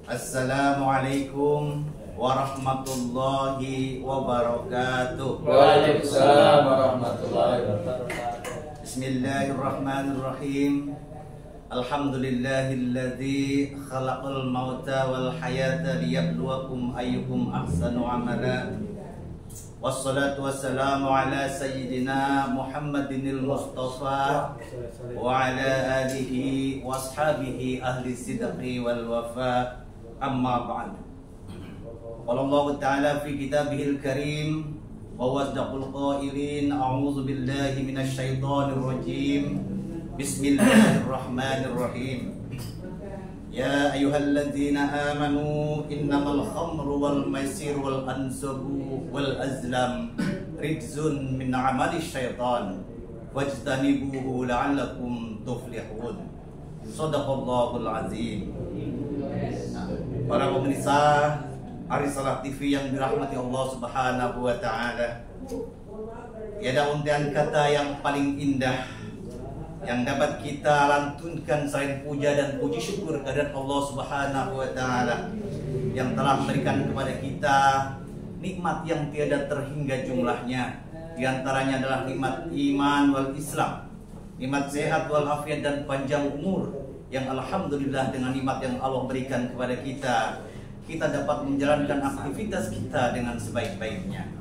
Assalamualaikum warahmatullahi wabarakatuh. Waalaikumsalam warahmatullahi wabarakatuh. Bismillahirrahmanirrahim. Alhamdulillahilladzi khalaqal mauta wal hayata liyabluwakum ayyukum ahsanu amala. Wassalatu wassalamu ala sayyidina Muhammadinil Mustafa wa ala alihi wa ashabihi ahli sidqi wal wafa. Amma ba'd. Qala Allah Ta'ala fi kitabihil karim wa wasdaqul qailin, a'udzu billahi minasy syaithanir rajim. Bismillahirrahmanirrahim. Ya ayyuhalladzina amanu innamal khamru wal maisir wal ansabu wal azlam rijzun min amali syaitan wajtanibuhu la'allakum tuflihun. Shadaqallahul azim. Para pemirsa Arisalah TV yang dirahmati Allah Subhanahu wa Ta'ala, tiada untian kata yang paling indah yang dapat kita lantunkan selain puja dan puji syukur kehadirat Allah Subhanahu wa Ta'ala yang telah memberikan kepada kita nikmat yang tiada terhingga jumlahnya. Di antaranya adalah nikmat iman wal Islam, nikmat sehat wal afiat dan panjang umur, yang alhamdulillah dengan nikmat yang Allah berikan kepada kita, kita dapat menjalankan aktivitas kita dengan sebaik-baiknya.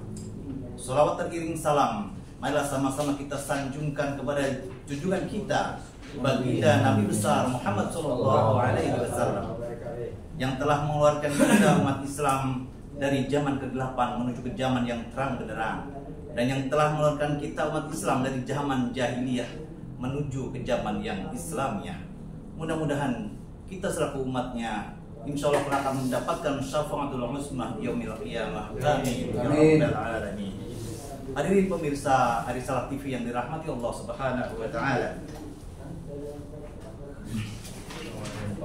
Salawat teriring salam, marilah sama-sama kita sanjungkan kepada junjungan kita, baginda Nabi besar Muhammad SAW, yang telah mengeluarkan kita umat Islam dari zaman kegelapan menuju ke zaman yang terang benderang, dan yang telah mengeluarkan kita umat Islam dari zaman jahiliyah menuju ke zaman yang Islamnya. Mudah-mudahan kita selaku umatnya insya Allah akan mendapatkan syafaatul husnah yaumil qiyamah. Amin ya rabbal alamin. Hadirin pemirsa Arisalah TV yang dirahmati Allah Subhanahu wa Ta'ala,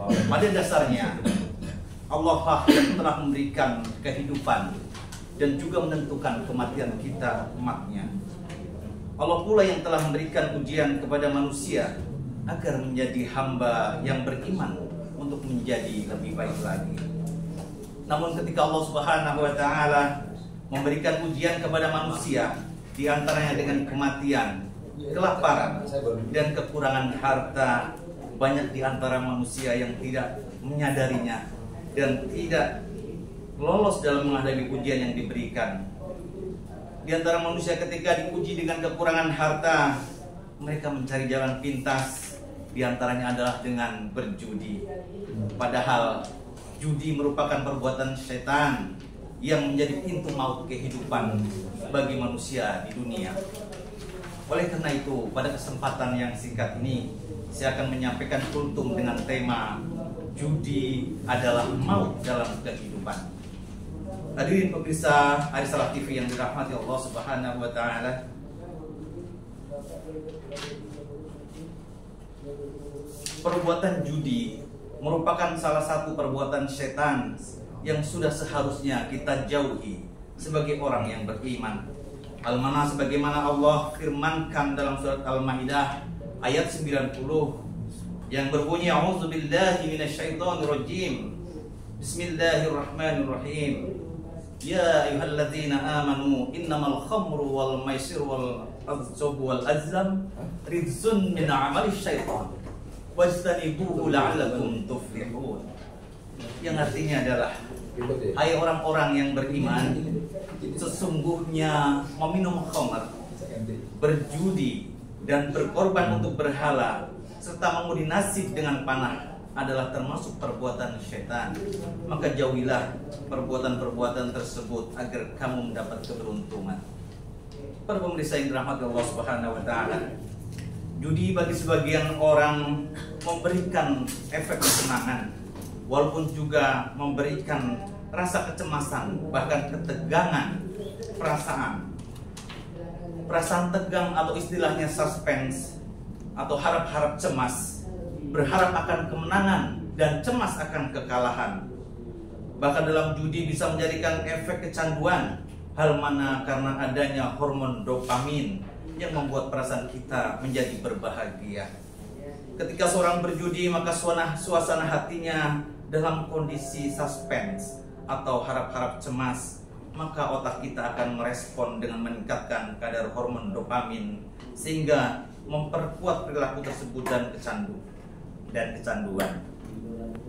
pada dasarnya Allah lah yang telah memberikan kehidupan dan juga menentukan kematian kita umatnya. Allah pula yang telah memberikan ujian kepada manusia agar menjadi hamba yang beriman untuk menjadi lebih baik lagi. Namun ketika Allah Subhanahu wa Ta'ala memberikan ujian kepada manusia, di antaranya dengan kematian, kelaparan, dan kekurangan harta, banyak di antara manusia yang tidak menyadarinya dan tidak lolos dalam menghadapi ujian yang diberikan. Di antara manusia ketika diuji dengan kekurangan harta, mereka mencari jalan pintas. Di antaranya adalah dengan berjudi. Padahal judi merupakan perbuatan setan yang menjadi pintu maut kehidupan bagi manusia di dunia. Oleh karena itu, pada kesempatan yang singkat ini, saya akan menyampaikan kultum dengan tema judi adalah maut dalam kehidupan. Hadirin pemirsa Arisalah TV yang dirahmati Allah Subhanahu wa Ta'ala, perbuatan judi merupakan salah satu perbuatan setan yang sudah seharusnya kita jauhi sebagai orang yang beriman. Al-mana sebagaimana Allah firmankan dalam surat Al-Maidah ayat 90 yang berbunyi, a'udzubillahi minasyaitonirrajim. Bismillahirrahmanirrahim. Ya ayyuhalladzina amanu innamal khamru wal maisir wal ansabu wal azlam rijzun min amali syaitan wajtanibuhu la'allakum tuflihun. Yang artinya adalah, hai orang-orang yang beriman, sesungguhnya meminum khamr, berjudi, dan berkorban untuk berhala, serta mengudi nasib dengan panah adalah termasuk perbuatan syaitan. Maka jauhilah perbuatan-perbuatan tersebut agar kamu mendapat keberuntungan. Para pemirsa yang dirahmati Allah Subhanahu wa Ta'ala, judi bagi sebagian orang memberikan efek kesenangan, walaupun juga memberikan rasa kecemasan, bahkan ketegangan, perasaan tegang atau istilahnya suspense, atau harap-harap cemas, berharap akan kemenangan dan cemas akan kekalahan. Bahkan dalam judi bisa menjadikan efek kecanduan, hal mana karena adanya hormon dopamin yang membuat perasaan kita menjadi berbahagia. Ketika seorang berjudi, maka suasana hatinya dalam kondisi suspense atau harap-harap cemas, maka otak kita akan merespon dengan meningkatkan kadar hormon dopamin sehingga memperkuat perilaku tersebut dan kecanduan.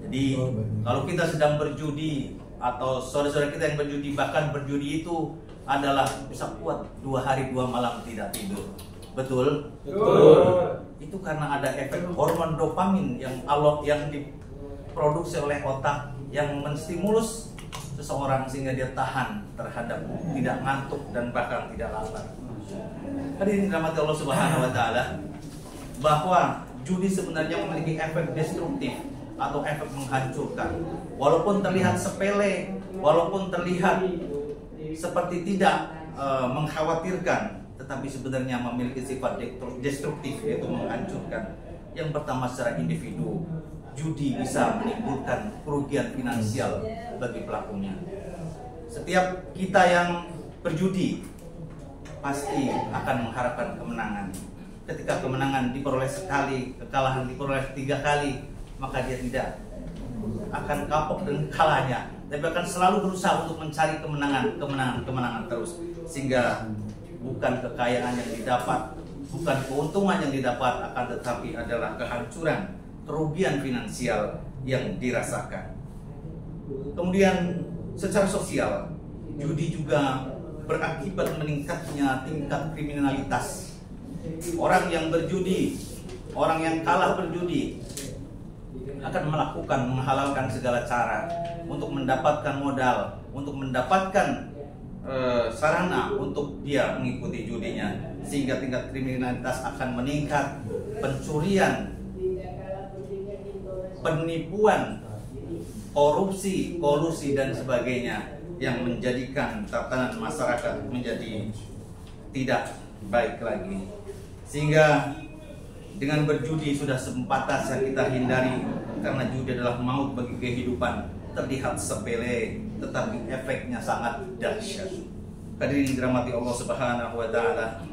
Jadi kalau kita sedang berjudi atau saudara-saudara kita yang berjudi, bahkan berjudi itu adalah bisa kuat 2 hari 2 malam tidak tidur. Betul? Betul. Itu karena ada efek hormon dopamin yang diproduksi oleh otak yang menstimulus seseorang sehingga dia tahan terhadap tidak ngantuk dan bahkan tidak lapar. Hadirin dirahmati Allah Subhanahu wa taala, bahwa judi sebenarnya memiliki efek destruktif atau efek menghancurkan. Walaupun terlihat sepele, walaupun terlihat seperti tidak mengkhawatirkan, tetapi sebenarnya memiliki sifat destruktif, yaitu menghancurkan. Yang pertama, secara individu, judi bisa menimbulkan kerugian finansial bagi pelakunya. Setiap kita yang berjudi pasti akan mengharapkan kemenangan. Ketika kemenangan diperoleh sekali, kekalahan diperoleh 3 kali, maka dia tidak akan kapok dengan kalahnya, tapi akan selalu berusaha untuk mencari kemenangan terus, sehingga bukan kekayaan yang didapat, bukan keuntungan yang didapat, akan tetapi adalah kehancuran, kerugian finansial yang dirasakan. Kemudian secara sosial, judi juga berakibat meningkatnya tingkat kriminalitas. Orang yang berjudi, orang yang kalah berjudi akan menghalalkan segala cara untuk mendapatkan modal, untuk mendapatkan sarana untuk dia mengikuti judinya, sehingga tingkat kriminalitas akan meningkat, pencurian, penipuan, korupsi, kolusi dan sebagainya, yang menjadikan tatanan masyarakat menjadi tidak baik lagi. Sehingga dengan berjudi sudah sepantasnya kita hindari, karena judi adalah maut bagi kehidupan. Terlihat sepele, tetapi efeknya sangat dahsyat. Hadirin dirahmati Allah Subhanahu wa taala,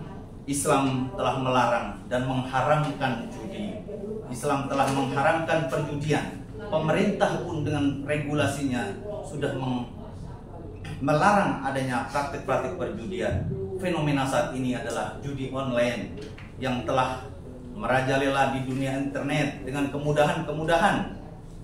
Islam telah melarang dan mengharamkan judi. Islam telah mengharamkan perjudian. Pemerintah pun dengan regulasinya sudah melarang adanya praktik-praktik perjudian. Fenomena saat ini adalah judi online yang telah merajalela di dunia internet dengan kemudahan-kemudahan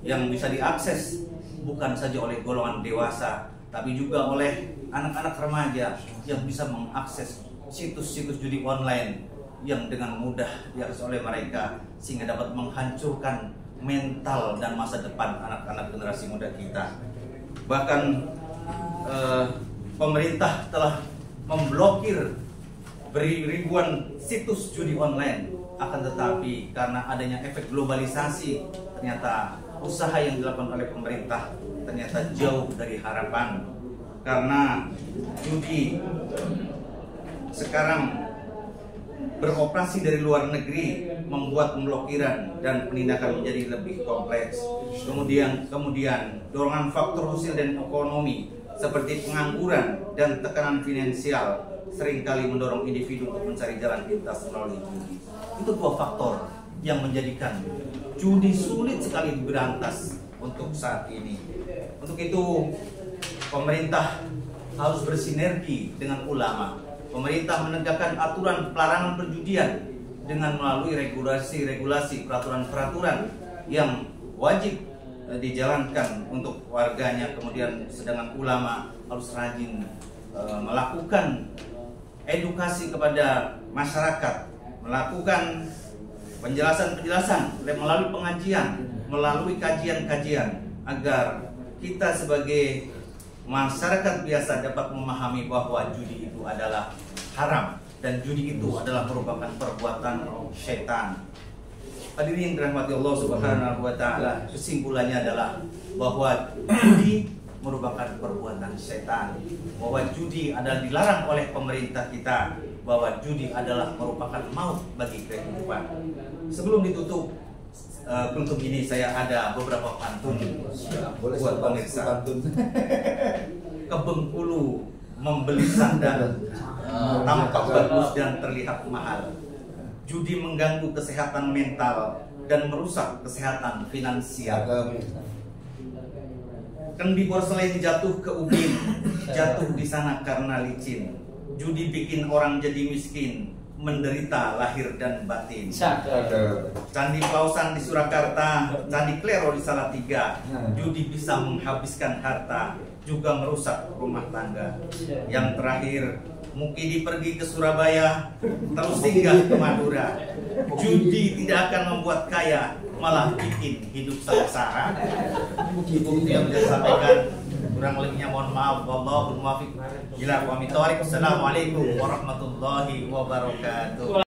yang bisa diakses bukan saja oleh golongan dewasa, tapi juga oleh anak-anak remaja yang bisa mengakses situs-situs judi online yang dengan mudah diakses oleh mereka, sehingga dapat menghancurkan mental dan masa depan anak-anak generasi muda kita. Bahkan pemerintah telah memblokir ribuan situs judi online. Akan tetapi karena adanya efek globalisasi, ternyata usaha yang dilakukan oleh pemerintah ternyata jauh dari harapan, karena judi sekarang beroperasi dari luar negeri, membuat pemblokiran dan penindakan menjadi lebih kompleks. Kemudian dorongan faktor sosial dan ekonomi seperti pengangguran dan tekanan finansial seringkali mendorong individu untuk mencari jalan pintas melalui judi. Itu 2 faktor yang menjadikan judi sulit sekali diberantas untuk saat ini. Untuk itu pemerintah harus bersinergi dengan ulama. Pemerintah menegakkan aturan pelarangan perjudian dengan melalui regulasi, peraturan-peraturan yang wajib dijalankan untuk warganya. Kemudian sedangkan ulama harus rajin melakukan edukasi kepada masyarakat, melakukan penjelasan-penjelasan melalui pengajian, melalui kajian-kajian, agar kita sebagai masyarakat biasa dapat memahami bahwa judi itu adalah haram dan judi itu adalah merupakan perbuatan syaitan. Hadirin dirahmati Allah Subhanahu wa taala, kesimpulannya adalah bahwa judi merupakan perbuatan syaitan, bahwa judi adalah dilarang oleh pemerintah kita, bahwa judi adalah merupakan maut bagi kehidupan. Sebelum ditutup untuk ini, saya ada beberapa pantun buat pemirsa. Ke Bengkulu membeli sandal, tampak bagus dan terlihat mahal. Judi mengganggu kesehatan mental, dan merusak kesehatan finansial. Kang Bibor selain jatuh ke ubin, jatuh di sana karena licin. Judi bikin orang jadi miskin, menderita lahir dan batin. Candi Pausan di Surakarta, Candi Klero di Salatiga, judi bisa menghabiskan harta, juga merusak rumah tangga. Yang terakhir, Mukidi pergi ke Surabaya, terus singgah ke Madura. Judi tidak akan membuat kaya, malah bikin hidup sengsara. Itu yang saya sampaikan. Kurang lebihnya mohon maaf. Wallahul muwaffiq ila aqwamit thoriq. Assalamualaikum warahmatullahi wabarakatuh.